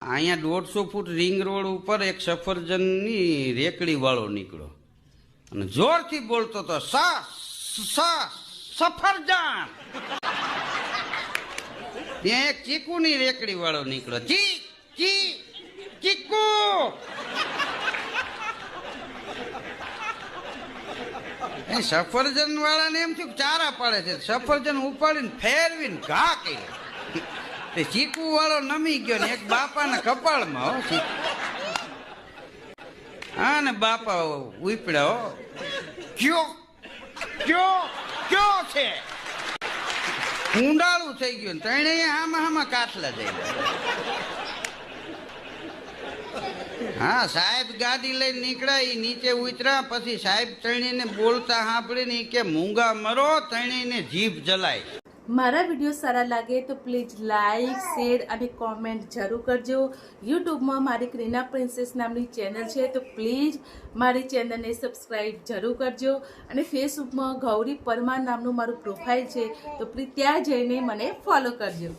અહીંયા 150 foot ring road ઉપર એક સફરજનની રેકડી વાળો નીકળ્યો અને જોરથી બોલતો તો સફરજન. ત્યાં એક ચીકુની રેકડી વાળો નીકળ્યો, ચીકુ. સફરજન વાળાને એમ થયું ચારા પાડે છે, સફરજન ઉપાડીને ફેરવીને ઘા કર્યો. તે ચીકુ વાળો નમી ગયો ને એક બાપાના કપાળમાં. હા ને બાપા ઉપડ્યા. કયો છે? ઊંડાળું થઈ ગયું. ત્રણે આમાં કાટલા જઈ. હા, સાહેબ ગાડી લઈને નીકળ્યા. એ નીચે ઉતર્યા. પછી સાહેબ ત્રણેયને બોલતા સાંભળીને કે મૂંગા મરો, ત્રણેયને જીભ જલાય. મારા વિડીયો સારા લાગે તો પ્લીઝ લાઈક, શેર અને કોમેન્ટ જરૂર કરજો. યુટ્યુબમાં મારી ક્રીના પ્રિન્સેસ નામની ચેનલ છે, તો પ્લીઝ મારી ચેનલને સબસ્ક્રાઈબ જરૂર કરજો. અને ફેસબુકમાં ગૌરી પરમાર નામનું મારું પ્રોફાઇલ છે, તો પ્લીઝ ત્યાં જઈને મને ફોલો કરજો.